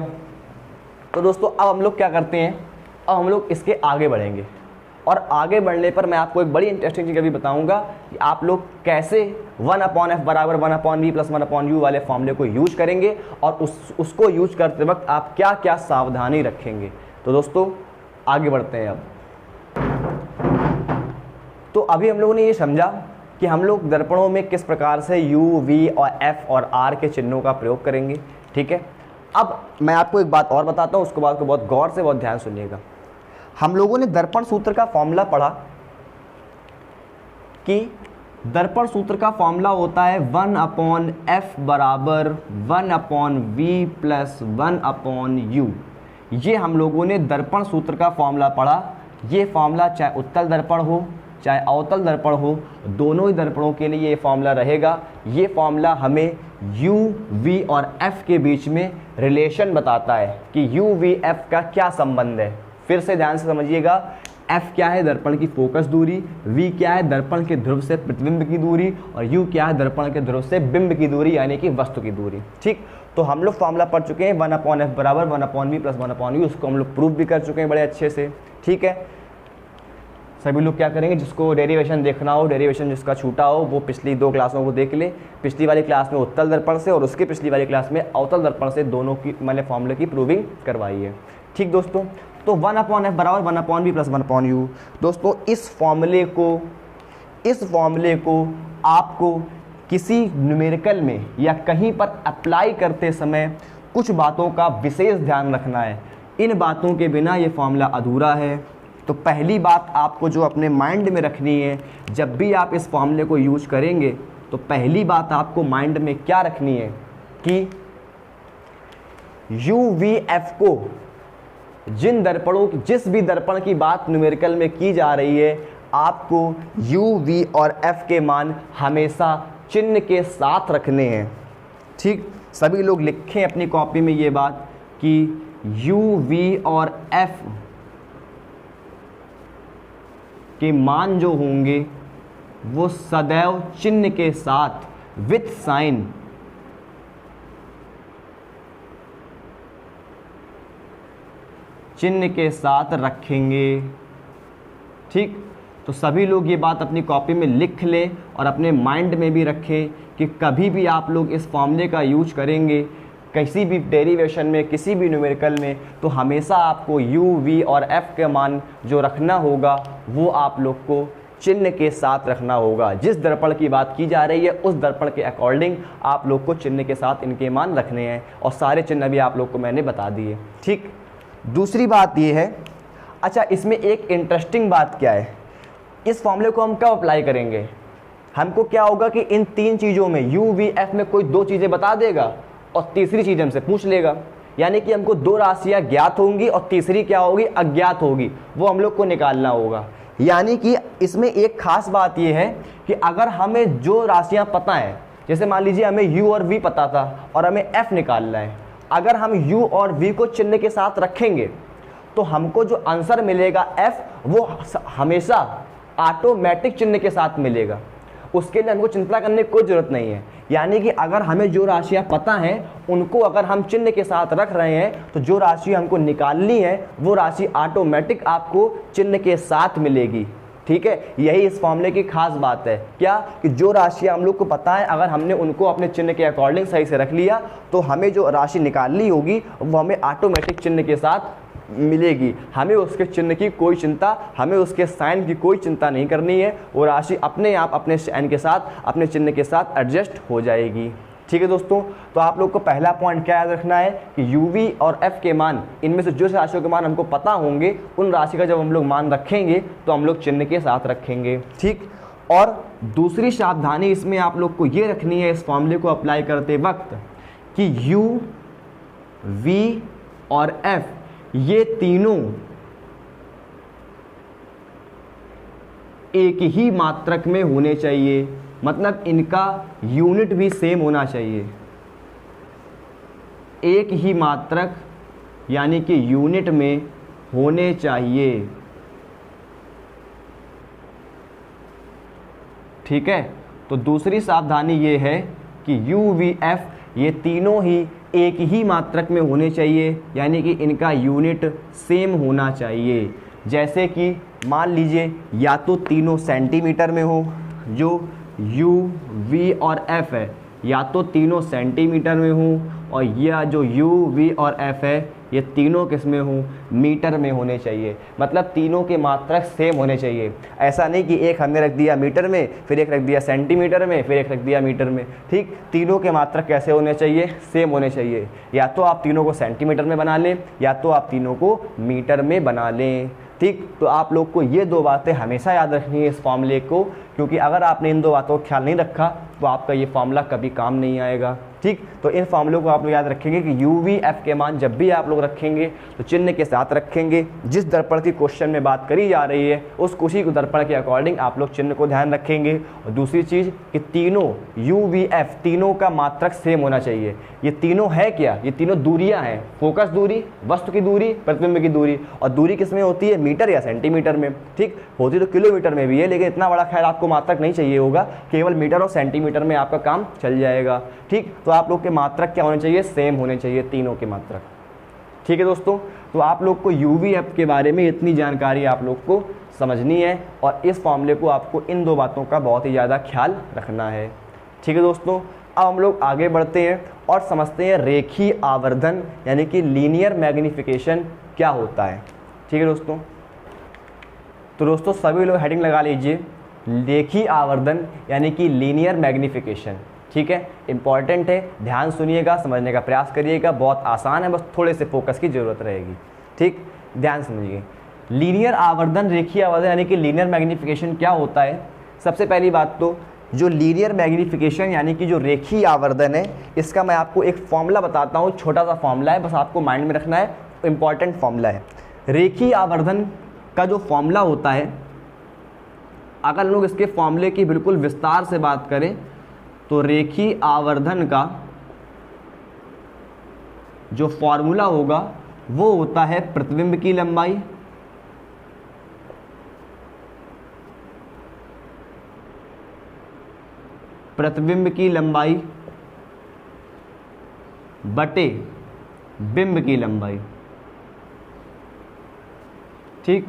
A: तो दोस्तों, अब हम लोग क्या करते हैं, अब हम लोग इसके आगे बढ़ेंगे, और आगे बढ़ने पर मैं आपको एक बड़ी इंटरेस्टिंग चीज़ अभी बताऊंगा कि आप लोग कैसे 1/f बराबर 1/v प्लस 1/u वाले फॉर्मूले को यूज करेंगे, और उसको यूज करते वक्त आप क्या क्या सावधानी रखेंगे। तो दोस्तों, आगे बढ़ते हैं। अब तो अभी हम लोगों ने ये समझा कि हम लोग दर्पणों में किस प्रकार से u, v और f और r के चिन्हों का प्रयोग करेंगे। ठीक है, अब मैं आपको एक बात और बताता हूँ, उसके बाद को बहुत गौर से बहुत ध्यान सुनिएगा। हम लोगों ने दर्पण सूत्र का फॉर्मूला पढ़ा कि दर्पण सूत्र का फॉर्मूला होता है 1/f बराबर 1/v प्लस 1/u। ये हम लोगों ने दर्पण सूत्र का फॉर्मूला पढ़ा। ये फॉर्मूला चाहे उत्तल दर्पण हो चाहे अवतल दर्पण हो, दोनों ही दर्पणों के लिए ये फॉर्मूला रहेगा। ये फॉर्मूला हमें u, v और f के बीच में रिलेशन बताता है कि u, v, f का क्या संबंध है। फिर से ध्यान से समझिएगा, f क्या है, दर्पण की फोकस दूरी, v क्या है, दर्पण के ध्रुव से प्रतिबिंब की दूरी, और u क्या है, दर्पण के ध्रुव से बिंब की दूरी यानी कि वस्तु की दूरी। ठीक, तो हम लोग फॉर्मूला पढ़ चुके हैं 1/f बराबर 1/v प्लस 1/u। उसको हम लोग प्रूव भी कर चुके हैं बड़े अच्छे से। ठीक है, सभी लोग क्या करेंगे, जिसको डेरिवेशन देखना हो, डेरिवेशन जिसका छूटा हो, वो पिछली दो क्लासों को देख ले। पिछली वाली क्लास में उत्तल दर्पण से और उसके पिछली वाली क्लास में अवतल दर्पण से दोनों की मैंने फॉर्मूले की प्रूविंग करवाई है। ठीक दोस्तों, तो 1/f बराबर 1/v प्लस 1/u। दोस्तों, इस फॉर्मूले को आपको किसी न्यूमेरिकल में या कहीं पर अप्लाई करते समय कुछ बातों का विशेष ध्यान रखना है। इन बातों के बिना ये फॉर्मूला अधूरा है। तो पहली बात आपको जो अपने माइंड में रखनी है, जब भी आप इस फॉर्मूले को यूज करेंगे, तो पहली बात आपको माइंड में क्या रखनी है कि u, v, f को जिस भी दर्पण की बात न्यूमेरिकल में की जा रही है, आपको u, v और f के मान हमेशा चिन्ह के साथ रखने हैं। ठीक, सभी लोग लिखें अपनी कॉपी में ये बात कि u, v और f के मान जो होंगे वो सदैव चिन्ह के साथ विथ साइन चिन्ह के साथ रखेंगे। ठीक, तो सभी लोग ये बात अपनी कॉपी में लिख लें और अपने माइंड में भी रखें कि कभी भी आप लोग इस फॉर्मूले का यूज करेंगे किसी भी डेरिवेशन में, किसी भी न्यूमेरिकल में, तो हमेशा आपको u, v और f के मान जो रखना होगा वो आप लोग को चिन्ह के साथ रखना होगा। जिस दर्पण की बात की जा रही है उस दर्पण के अकॉर्डिंग आप लोग को चिन्ह के साथ इनके मान रखने हैं, और सारे चिन्ह भी आप लोग को मैंने बता दिए। ठीक, दूसरी बात ये है, अच्छा इसमें एक इंटरेस्टिंग बात क्या है, इस फॉर्मूले को हम कब अप्लाई करेंगे, हमको क्या होगा कि इन तीन चीज़ों में u, v, f में कोई दो चीज़ें बता देगा और तीसरी चीज़ हमसे पूछ लेगा, यानी कि हमको दो राशियाँ ज्ञात होंगी और तीसरी क्या होगी, अज्ञात होगी, वो हम लोग को निकालना होगा। यानी कि इसमें एक खास बात यह है कि अगर हमें जो राशियाँ पता है, जैसे मान लीजिए हमें u और v पता था और हमें f निकालना है, अगर हम u और v को चिन्ह के साथ रखेंगे तो हमको जो आंसर मिलेगा f वो हमेशा ऑटोमेटिक चिन्ह के साथ मिलेगा, उसके लिए हमको चिंता करने की कोई ज़रूरत नहीं है। यानी कि अगर हमें जो राशियाँ पता हैं उनको अगर हम चिन्ह के साथ रख रहे हैं तो जो राशि हमको निकालनी है वो राशि ऑटोमेटिक आपको चिन्ह के साथ मिलेगी। ठीक है, यही इस फॉर्मूले की खास बात है, क्या कि जो राशियाँ हम लोग को पता है अगर हमने उनको अपने चिन्ह के अकॉर्डिंग सही से रख लिया तो हमें जो राशि निकालनी होगी वो हमें ऑटोमेटिक चिन्ह के साथ मिलेगी। हमें उसके चिन्ह की कोई चिंता, हमें उसके साइन की कोई चिंता नहीं करनी है, वो राशि अपने आप अपने साइन के साथ, अपने चिन्ह के साथ एडजस्ट हो जाएगी। ठीक है दोस्तों, तो आप लोग को पहला पॉइंट क्या याद रखना है कि u, v और f के मान, इनमें से जो राशियों के मान हमको पता होंगे उन राशि का जब हम लोग मान रखेंगे तो हम लोग चिन्ह के साथ रखेंगे। ठीक, और दूसरी सावधानी इसमें आप लोग को ये रखनी है इस फॉर्मूले को अप्लाई करते वक्त कि u, v और f ये तीनों एक ही मात्रक में होने चाहिए, मतलब इनका यूनिट भी सेम होना चाहिए। एक ही मात्रक यानी कि यूनिट में होने चाहिए। ठीक है, तो दूसरी सावधानी ये है कि u, v, f ये तीनों ही एक ही मात्रक में होने चाहिए, यानी कि इनका यूनिट सेम होना चाहिए। जैसे कि मान लीजिए या तो तीनों सेंटीमीटर में हो, जो u, v और f है, या तो तीनों सेंटीमीटर में हो, और यह जो u, v और f है ये तीनों किस में हो, मीटर में होने चाहिए। मतलब तीनों के मात्रक सेम होने चाहिए। ऐसा नहीं कि एक हमने रख दिया मीटर में, फिर एक रख दिया सेंटीमीटर में, फिर एक रख दिया मीटर में। ठीक, तीनों के मात्रक कैसे होने चाहिए, सेम होने चाहिए। या तो आप तीनों को सेंटीमीटर में बना लें या तो आप तीनों को मीटर में बना लें। ठीक, तो आप लोग को ये दो बातें हमेशा याद रखनी है इस फॉर्मूले को, क्योंकि अगर आपने इन दो बातों का ख्याल नहीं रखा तो आपका ये फॉर्मूला कभी काम नहीं आएगा। ठीक, तो इन फॉर्मूलों को आप लोग याद रखेंगे कि u, v, f के मान जब भी आप लोग रखेंगे तो चिन्ह के साथ रखेंगे। जिस दर्पण की क्वेश्चन में बात करी जा रही है उस उसी को दर्पण के अकॉर्डिंग आप लोग चिन्ह को ध्यान रखेंगे। और दूसरी चीज़ कि तीनों u, v, f तीनों का मात्रक सेम होना चाहिए। ये तीनों है क्या, ये तीनों दूरियां हैं, फोकस दूरी, वस्तु की दूरी, प्रतिबिंब की दूरी। और दूरी किस में होती है, मीटर या सेंटीमीटर में। ठीक, होती तो किलोमीटर में भी है, लेकिन इतना बड़ा खैर आपको मात्रक नहीं चाहिए होगा, केवल मीटर और सेंटीमीटर में आपका काम चल जाएगा। ठीक, तो आप लोग के मात्रक क्या होने चाहिए, सेम होने चाहिए तीनों के मात्रक। ठीक है दोस्तों, तो आप लोग को u, v, f के बारे में इतनी जानकारी आप लोग को समझनी है और इस फॉर्मूले को आपको इन दो बातों का बहुत ही ज़्यादा ख्याल रखना है। ठीक है दोस्तों, अब हम लोग आगे बढ़ते हैं और समझते हैं रेखीय आवर्धन यानी कि लीनियर मैग्नीफिकेशन क्या होता है। ठीक है दोस्तों, तो दोस्तों सभी लोग हेडिंग लगा लीजिए, रेखीय आवर्धन यानी कि लीनियर मैग्नीफिकेशन। ठीक है, इंपॉर्टेंट है, ध्यान सुनिएगा, समझने का प्रयास करिएगा, बहुत आसान है, बस थोड़े से फोकस की ज़रूरत रहेगी। ठीक, ध्यान समझिए, लीनियर आवर्धन, रेखीय आवर्धन यानी कि लीनियर मैग्नीफिकेशन क्या होता है। सबसे पहली बात तो जो लीनियर मैग्नीफिकेशन यानी कि जो रेखीय आवर्धन है, इसका मैं आपको एक फॉर्मूला बताता हूँ, छोटा सा फॉर्मूला है, बस आपको माइंड में रखना है, इंपॉर्टेंट फॉर्मूला है। रेखीय आवर्धन का जो फॉर्मूला होता है, अगर लोग इसके फॉर्मूले की बिल्कुल विस्तार से बात करें तो रेखीय आवर्धन का जो फॉर्मूला होगा वो होता है प्रतिबिंब की लंबाई बटे बिंब की लंबाई। ठीक,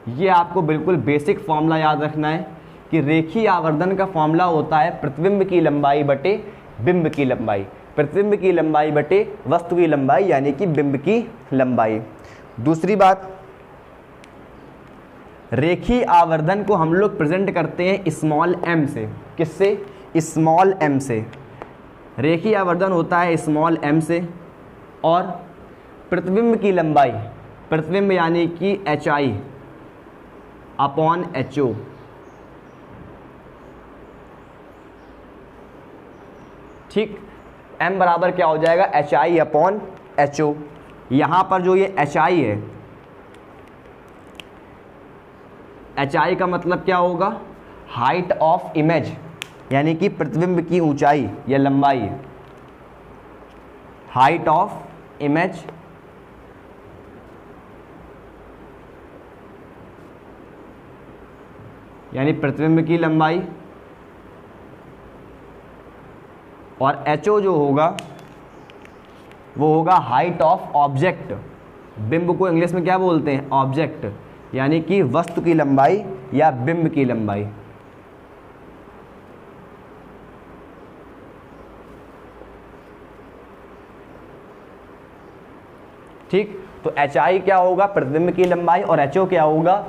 A: ये आपको बिल्कुल बेसिक फॉर्मूला याद रखना है कि रेखीय आवर्धन का फॉर्मूला होता है प्रतिबिंब की लंबाई बटे बिंब की लंबाई, प्रतिबिंब की लंबाई बटे वस्तु की लंबाई यानी कि बिंब की लंबाई। दूसरी बात, रेखीय आवर्धन को हम लोग प्रेजेंट करते हैं स्मॉल m से। किससे? स्मॉल m से। रेखीय आवर्धन होता है स्मॉल m से, और प्रतिबिंब की लंबाई, प्रतिबिंब यानी कि HI अपॉन HO, ठीक, m बराबर क्या हो जाएगा? HI upon HO। यहाँ पर जो ये HI है, HI का मतलब क्या होगा? हाइट ऑफ इमेज, यानी कि प्रतिबिंब की ऊंचाई या लंबाई, हाइट ऑफ इमेज यानी प्रतिबिंब की लंबाई, और HO जो होगा वो होगा हाइट ऑफ ऑब्जेक्ट। बिंब को इंग्लिश में क्या बोलते हैं? ऑब्जेक्ट, यानी कि वस्तु की लंबाई या बिंब की लंबाई। ठीक, तो HI क्या होगा? प्रतिबिंब की लंबाई, और HO क्या होगा?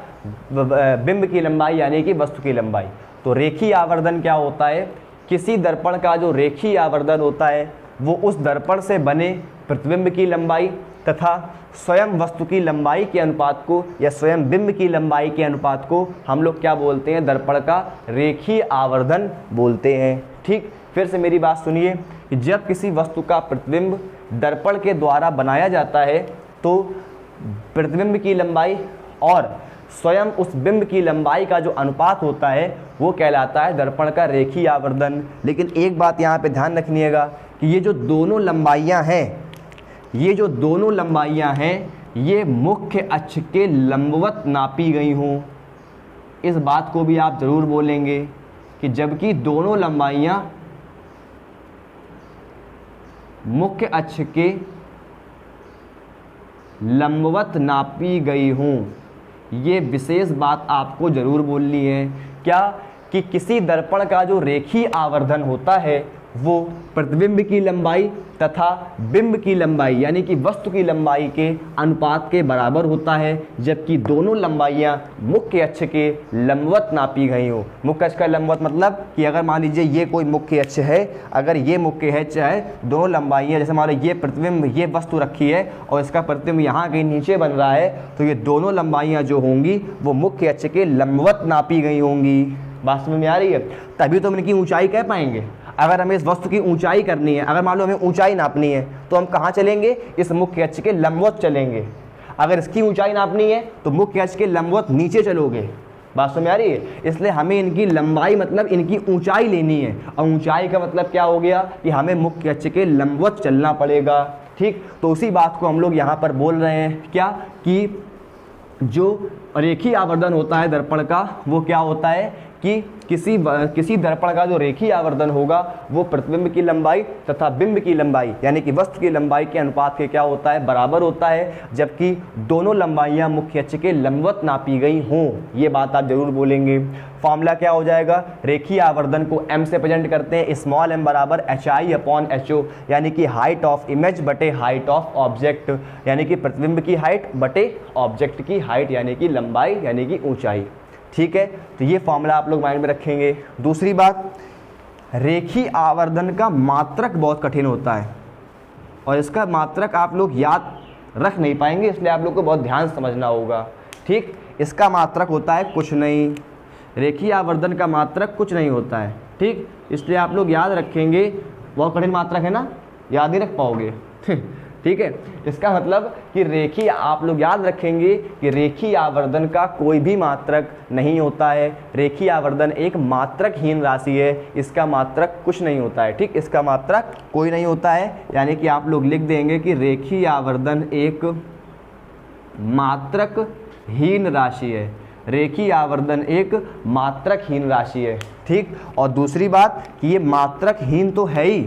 A: बिंब की लंबाई यानी कि वस्तु की लंबाई। तो रेखीय आवर्धन क्या होता है? किसी दर्पण का जो रेखीय आवर्धन होता है वो उस दर्पण से बने प्रतिबिंब की लंबाई तथा स्वयं वस्तु की लंबाई के अनुपात को या स्वयं बिंब की लंबाई के अनुपात को हम लोग क्या बोलते हैं? दर्पण का रेखीय आवर्धन बोलते हैं। ठीक, फिर से मेरी बात सुनिए कि जब किसी वस्तु का प्रतिबिंब दर्पण के द्वारा बनाया जाता है तो प्रतिबिंब की लंबाई और स्वयं उस बिंब की लंबाई का जो अनुपात होता है वो कहलाता है दर्पण का रेखीय आवर्धन। लेकिन एक बात यहाँ पे ध्यान रखिएगा कि ये जो दोनों लंबाइयाँ हैं, ये जो दोनों लंबाइयाँ हैं, ये मुख्य अक्ष के लंबवत नापी गई हों। इस बात को भी आप ज़रूर बोलेंगे कि जबकि दोनों लंबाइयाँ मुख्य अक्ष के लंबवत नापी गई हों, ये विशेष बात आपको ज़रूर बोलनी है। क्या? कि किसी दर्पण का जो रेखीय आवर्धन होता है वो प्रतिबिंब की लंबाई तथा बिंब की लंबाई यानी कि वस्तु की लंबाई के अनुपात के बराबर होता है, जबकि दोनों लंबाइयाँ मुख्य अक्ष के लंबवत नापी गई हो। मुख्य अक्ष का लंबवत मतलब कि अगर मान लीजिए ये कोई मुख्य अक्ष है, अगर ये मुख्य अक्ष है, दोनों लंबाइयाँ, जैसे मान लो ये प्रतिबिंब, ये वस्तु रखी है और इसका प्रतिबिंब यहाँ कहीं नीचे बन रहा है, तो ये दोनों लंबाइयाँ जो होंगी वो मुख्य अक्ष के लंबवत नापी गई होंगी। बात समझ में आ रही है? तभी तो हम इनकी ऊंचाई कह पाएंगे। अगर हमें इस वस्तु की ऊंचाई करनी है, अगर मान लो हमें ऊंचाई नापनी है, तो हम कहाँ चलेंगे? इस मुख्य अक्ष के लंबवत चलेंगे। अगर इसकी ऊंचाई नापनी है तो मुख्य अक्ष के लंबवत नीचे चलोगे। बात समझ में आ रही है? इसलिए हमें इनकी लंबाई मतलब इनकी ऊंचाई लेनी है, और ऊंचाई का मतलब क्या हो गया कि हमें मुख्य अक्ष के लंबवत चलना पड़ेगा। ठीक, तो उसी बात को हम लोग यहाँ पर बोल रहे हैं, क्या कि जो रेखीय आवर्धन होता है दर्पण का वो क्या होता है कि किसी दर्पण का जो रेखीय आवर्धन होगा वो प्रतिबिंब की लंबाई तथा बिंब की लंबाई यानी कि वस्तु की लंबाई के अनुपात के क्या होता है? बराबर होता है, जबकि दोनों लंबाइयाँ मुख्य अक्ष के लंबवत नापी गई हों। ये बात आप जरूर बोलेंगे। फॉर्मूला क्या हो जाएगा? रेखीय आवर्धन को m से प्रेजेंट करते हैं, स्मॉल m बराबर HI अपॉन HO यानी कि हाइट ऑफ इमेज बटे हाइट ऑफ ऑब्जेक्ट, यानी कि प्रतिबिंब की हाइट बटे ऑब्जेक्ट की हाइट यानी कि लंबाई यानी कि ऊंचाई। ठीक है, तो ये फॉर्मूला आप लोग माइंड में रखेंगे। दूसरी बात, रेखीय आवर्धन का मात्रक बहुत कठिन होता है और इसका मात्रक आप लोग याद रख नहीं पाएंगे, इसलिए आप लोग को बहुत ध्यान समझना होगा। ठीक, इसका मात्रक होता है कुछ नहीं, रेखीय आवर्धन का मात्रक कुछ नहीं होता है। ठीक, इसलिए आप लोग याद रखेंगे, बहुत कठिन मात्रक है ना, याद नहीं रख पाओगे। ठीक है, इसका मतलब कि रेखीय, आप लोग याद रखेंगे कि रेखीय आवर्धन का कोई भी मात्रक नहीं होता है। रेखीय आवर्धन एक मात्रकहीन राशि है, इसका मात्रक कुछ नहीं होता है। ठीक, इसका मात्रक कोई नहीं होता है, यानी कि आप लोग लिख देंगे कि रेखीय आवर्धन एक मात्रकहीन राशि है। रेखीय आवर्धन एक मात्रकहीन राशि है। ठीक, और दूसरी बात कि ये मात्रकहीन तो है ही,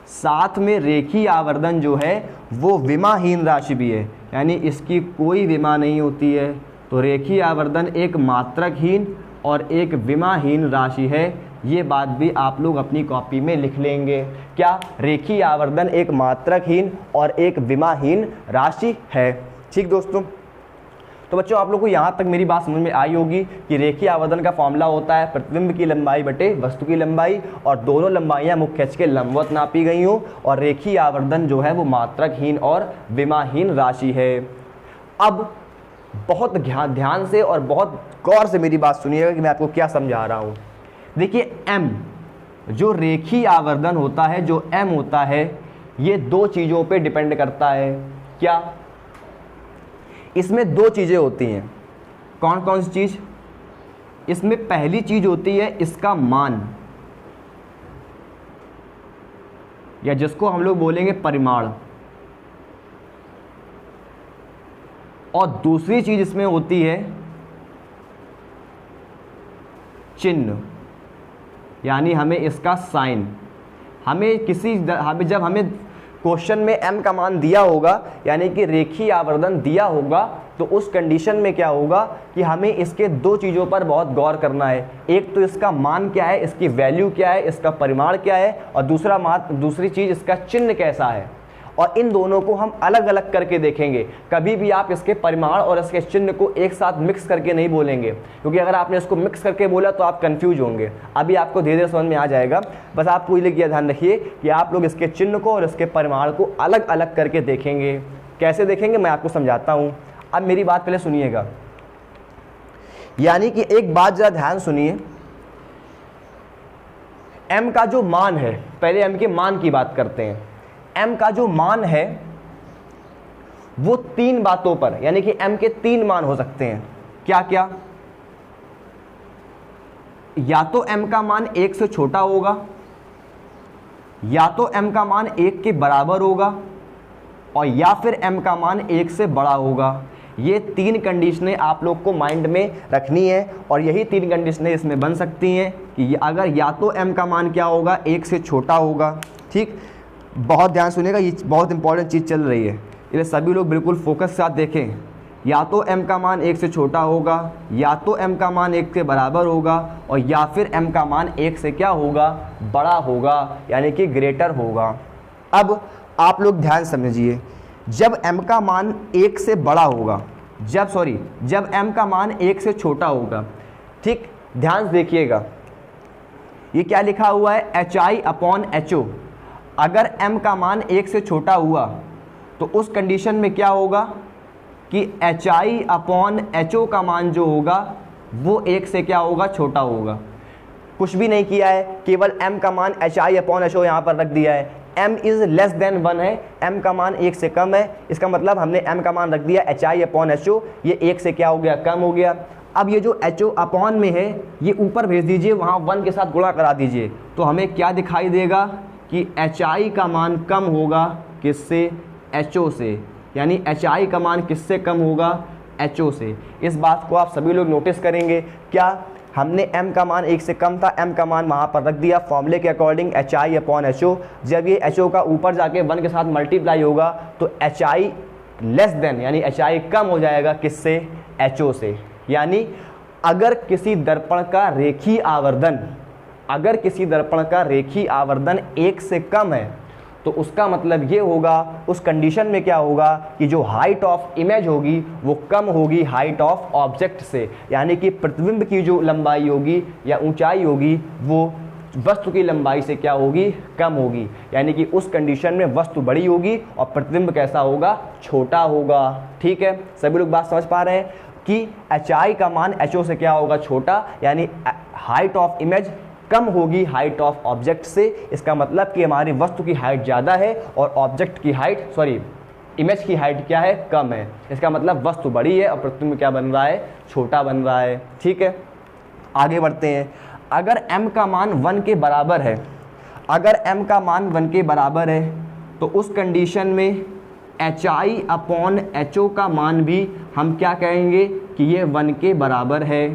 A: साथ में रेखीय आवर्धन जो है वो विमाहीन राशि भी है, यानी इसकी कोई विमा नहीं होती है, तो रेखीय आवर्धन एक मात्रकहीन और एक विमाहीन राशि है। ये बात भी आप लोग अपनी कॉपी में लिख लेंगे। क्या? रेखीय आवर्धन एक मात्रकहीन और एक विमाहीन राशि है। ठीक दोस्तों, तो बच्चों आप लोग को यहाँ तक मेरी बात समझ में आई होगी कि रेखीय आवर्धन का फॉर्मूला होता है प्रतिबिंब की लंबाई बटे वस्तु की लंबाई, और दोनों लंबाइयाँ मुख्य अक्ष के लंबवत नापी गई हों, और रेखीय आवर्धन जो है वो मात्रकहीन और विमाहीन राशि है। अब बहुत ध्यान से और बहुत गौर से मेरी बात सुनिएगा कि मैं आपको क्या समझा रहा हूँ। देखिए m जो रेखीय आवर्धन होता है, जो m होता है, ये दो चीज़ों पे डिपेंड करता है। क्या? इसमें दो चीज़ें होती हैं। कौन कौन सी चीज़? इसमें पहली चीज़ होती है इसका मान, या जिसको हम लोग बोलेंगे परिमाण, और दूसरी चीज़ इसमें होती है चिन्ह, यानी हमें इसका साइन। जब हमें क्वेश्चन में m का मान दिया होगा, यानी कि रेखीय आवर्धन दिया होगा, तो उस कंडीशन में क्या होगा कि हमें इसके दो चीज़ों पर बहुत गौर करना है। एक तो इसका मान क्या है, इसकी वैल्यू क्या है, इसका परिमाण क्या है, और दूसरी चीज़ इसका चिन्ह कैसा है। और इन दोनों को हम अलग अलग करके देखेंगे। कभी भी आप इसके परिमाण और इसके चिन्ह को एक साथ मिक्स करके नहीं बोलेंगे, क्योंकि अगर आपने इसको मिक्स करके बोला तो आप कंफ्यूज होंगे। अभी आपको धीरे धीरे समझ में आ जाएगा। बस आपको ये ध्यान रखिए कि आप लोग इसके चिन्ह को और इसके परिमाण को अलग अलग करके देखेंगे। कैसे देखेंगे मैं आपको समझाता हूँ। अब मेरी बात पहले सुनिएगा, यानी कि एक बात ज़रा ध्यान सुनिए। m का जो मान है, पहले m के मान की बात करते हैं। m का जो मान है वो तीन बातों पर, यानी कि m के तीन मान हो सकते हैं। क्या क्या? या तो m का मान 1 से छोटा होगा, या तो m का मान 1 के बराबर होगा, और या फिर m का मान 1 से बड़ा होगा। ये तीन कंडीशनें आप लोग को माइंड में रखनी है, और यही तीन कंडीशनें इसमें बन सकती हैं कि अगर या तो m का मान क्या होगा, 1 से छोटा होगा। ठीक, बहुत ध्यान सुनिएगा, ये बहुत इंपॉर्टेंट चीज़ चल रही है, इसलिए सभी लोग बिल्कुल फोकस के साथ देखें। या तो m का मान 1 से छोटा होगा, या तो m का मान 1 के बराबर होगा, और या फिर m का मान 1 से क्या होगा, बड़ा होगा, यानी कि ग्रेटर होगा। अब आप लोग ध्यान समझिए, जब m का मान 1 से बड़ा होगा, जब m का मान 1 से छोटा होगा, ठीक, ध्यान से देखिएगा, ये क्या लिखा हुआ है, HI/HO। अगर m का मान 1 से छोटा हुआ तो उस कंडीशन में क्या होगा कि HI/HO का मान जो होगा वो 1 से क्या होगा, छोटा होगा। कुछ भी नहीं किया है, केवल m का मान HI/HO यहाँ पर रख दिया है। m इज़ लेस देन 1 है, m का मान 1 से कम है, इसका मतलब हमने m का मान रख दिया HI/HO, ये 1 से क्या हो गया, कम हो गया। अब ये जो HO अपॉन में है ये ऊपर भेज दीजिए, वहाँ 1 के साथ गुणा करा दीजिए, तो हमें क्या दिखाई देगा कि HI का मान कम होगा, किससे, HO से, यानी HI का मान किससे कम होगा, HO से। इस बात को आप सभी लोग नोटिस करेंगे। क्या? हमने m का मान 1 से कम था, m का मान वहाँ पर रख दिया फॉर्मूले के अकॉर्डिंग HI/HO। जब ये HO का ऊपर जाके 1 के साथ मल्टीप्लाई होगा तो HI लेस देन, यानी HI कम हो जाएगा, किससे, HO से। यानी अगर किसी दर्पण का रेखीय आवर्धन 1 से कम है तो उसका मतलब ये होगा, उस कंडीशन में क्या होगा कि जो हाइट ऑफ इमेज होगी वो कम होगी हाइट ऑफ ऑब्जेक्ट से, यानी कि प्रतिबिंब की जो लंबाई होगी या ऊंचाई होगी वो वस्तु की लंबाई से क्या होगी, कम होगी। यानी कि उस कंडीशन में वस्तु बड़ी होगी और प्रतिबिंब कैसा होगा, छोटा होगा। ठीक है, सभी लोग बात समझ पा रहे हैं कि HI का मान HO से क्या होगा, छोटा, यानी हाइट ऑफ इमेज कम होगी हाइट ऑफ ऑब्जेक्ट से। इसका मतलब कि हमारी वस्तु की हाइट ज़्यादा है और ऑब्जेक्ट की हाइट, इमेज की हाइट क्या है, कम है। इसका मतलब वस्तु बड़ी है और प्रतिबिंब क्या बन रहा है, छोटा बन रहा है। ठीक है, आगे बढ़ते हैं। अगर m का मान 1 के बराबर है, तो उस कंडीशन में HI/HO का मान भी हम क्या कहेंगे कि ये 1 के बराबर है।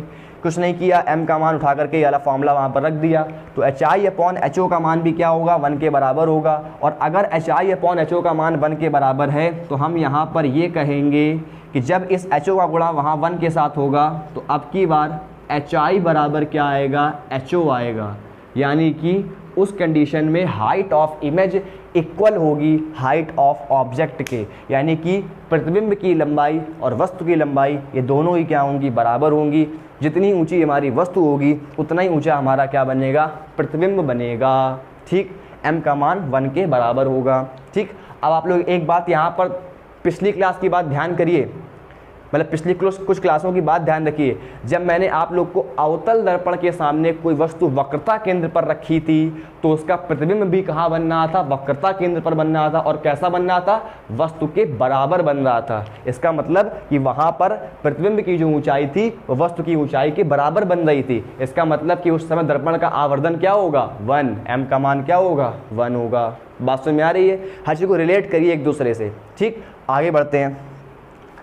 A: कुछ नहीं किया, m का मान उठा करके ये वाला फॉर्मूला वहाँ पर रख दिया, तो HI/HO का मान भी क्या होगा, 1 के बराबर होगा। और अगर HI/HO का मान 1 के बराबर है तो हम यहाँ पर ये कहेंगे कि जब इस HO का गुणा वहाँ 1 के साथ होगा तो अब की बार HI बराबर क्या आएगा, HO आएगा। यानी कि उस कंडीशन में हाइट ऑफ इमेज इक्वल होगी हाइट ऑफ ऑब्जेक्ट के, यानी कि प्रतिबिंब की लंबाई और वस्तु की लंबाई ये दोनों ही क्या होंगी, बराबर होंगी। जितनी ऊंची हमारी वस्तु होगी उतना ही ऊंचा हमारा क्या बनेगा, प्रतिबिंब बनेगा। ठीक, m का मान 1 के बराबर होगा। ठीक, अब आप लोग एक बात यहाँ पर पिछली क्लास की बात ध्यान करिए, मतलब पिछली कुछ क्लासों की बात ध्यान रखिए। जब मैंने आप लोग को अवतल दर्पण के सामने कोई वस्तु वक्रता केंद्र पर रखी थी तो उसका प्रतिबिंब भी कहाँ बन रहा था, वक्रता केंद्र पर बन रहा था। और कैसा बन रहा था, वस्तु के बराबर बन रहा था। इसका मतलब कि वहाँ पर प्रतिबिंब की जो ऊंचाई थी वो वस्तु की ऊंचाई के बराबर बन रही थी। इसका मतलब कि उस समय दर्पण का आवर्धन क्या होगा, 1, m का मान क्या होगा, 1 होगा। बात समझ में आ रही है? हर चीज़ को रिलेट करिए एक दूसरे से। ठीक, आगे बढ़ते हैं।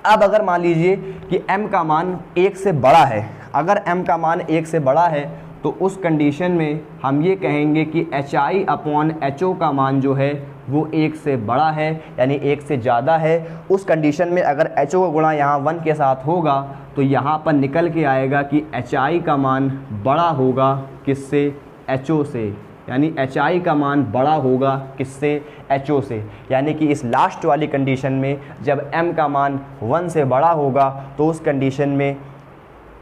A: अब अगर मान लीजिए कि m का मान 1 से बड़ा है, अगर m का मान 1 से बड़ा है तो उस कंडीशन में हम ये कहेंगे कि HI/HO का मान जो है वो 1 से बड़ा है, यानी 1 से ज़्यादा है। उस कंडीशन में अगर HO का गुणा यहाँ 1 के साथ होगा तो यहाँ पर निकल के आएगा कि HI का मान बड़ा होगा किससे, HO से। यानी HI का मान बड़ा होगा किससे, HO से। यानी कि इस लास्ट वाली कंडीशन में जब m का मान 1 से बड़ा होगा तो उस कंडीशन में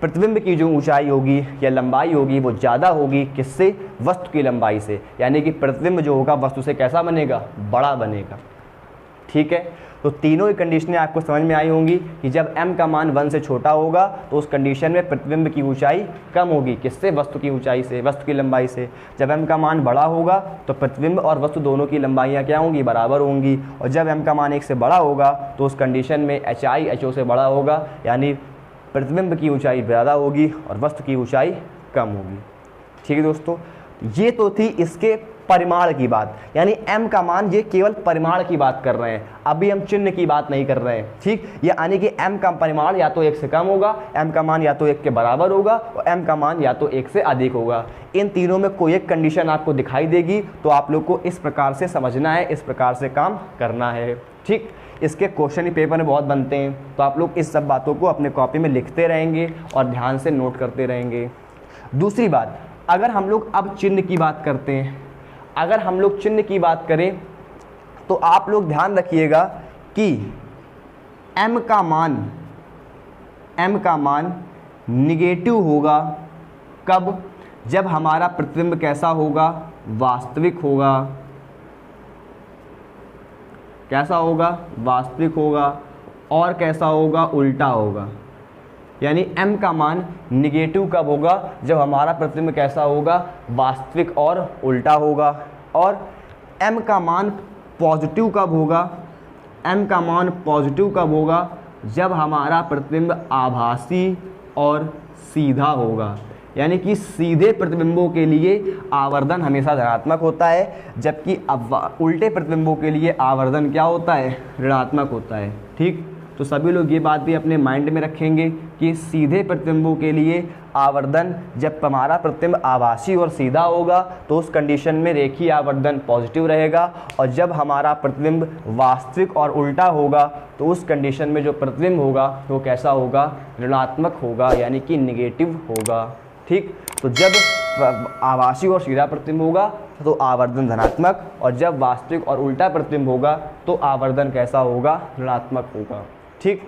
A: प्रतिबिंब की जो ऊंचाई होगी या लंबाई होगी वो ज़्यादा होगी किससे, वस्तु की लंबाई से। यानी कि प्रतिबिंब जो होगा वस्तु से कैसा बनेगा, बड़ा बनेगा। ठीक है, तो तीनों ही कंडीशनें आपको समझ में आई होंगी कि जब m का मान 1 से छोटा होगा तो उस कंडीशन में प्रतिबिंब की ऊंचाई कम होगी किससे, वस्तु की ऊंचाई से, वस्तु की लंबाई से। जब m का मान बड़ा होगा तो प्रतिबिंब और वस्तु दोनों की लंबाइयाँ क्या होंगी, बराबर होंगी। और जब m का मान 1 से बड़ा होगा तो उस कंडीशन में HI/HO से बड़ा होगा, यानी प्रतिबिंब की ऊंचाई ज़्यादा होगी और वस्तु की ऊंचाई कम होगी। ठीक है दोस्तों, ये तो थी इसके परिमाण की बात, यानी m का मान, ये केवल परिमाण की बात कर रहे हैं, अभी हम चिन्ह की बात नहीं कर रहे हैं। ठीक, ये यानी कि m का परिमाण या तो 1 से कम होगा, m का मान या तो 1 के बराबर होगा और m का मान या तो 1 से अधिक होगा। इन तीनों में कोई एक कंडीशन आपको दिखाई देगी तो आप लोग को इस प्रकार से समझना है, इस प्रकार से काम करना है। ठीक, इसके क्वेश्चन ही पेपर में बहुत बनते हैं, तो आप लोग इस सब बातों को अपने कॉपी में लिखते रहेंगे और ध्यान से नोट करते रहेंगे। दूसरी बात, अगर हम लोग अब चिन्ह की बात करते हैं, अगर हम लोग चिन्ह की बात करें तो आप लोग ध्यान रखिएगा कि m का मान निगेटिव होगा कब, जब हमारा प्रतिबिंब कैसा होगा, वास्तविक होगा। कैसा होगा, वास्तविक होगा। और कैसा होगा, उल्टा होगा। यानी m का मान निगेटिव कब होगा, जब हमारा प्रतिबिंब कैसा होगा, वास्तविक और उल्टा होगा। और m का मान पॉजिटिव कब होगा, m का मान पॉजिटिव कब होगा, जब हमारा प्रतिबिंब आभासी और सीधा होगा। यानी कि सीधे प्रतिबिंबों के लिए आवर्धन हमेशा धनात्मक होता है, जबकि उल्टे प्रतिबिंबों के लिए आवर्धन क्या होता है, ऋणात्मक होता है। ठीक, तो सभी लोग ये बात भी अपने माइंड में रखेंगे कि सीधे प्रतिबिंबों के लिए आवर्धन, जब हमारा प्रतिबिंब आभासी और सीधा होगा तो उस कंडीशन में रेखीय आवर्धन पॉजिटिव रहेगा, और जब हमारा प्रतिबिंब वास्तविक और उल्टा होगा तो उस कंडीशन में जो प्रतिबिंब होगा वो कैसा होगा, ऋणात्मक होगा, यानी कि निगेटिव होगा। ठीक, तो जब आभासी और सीधा प्रतिबिंब होगा तो आवर्धन धनात्मक, और जब वास्तविक और उल्टा प्रतिबिंब होगा तो आवर्धन कैसा होगा, ऋणात्मक होगा। ठीक।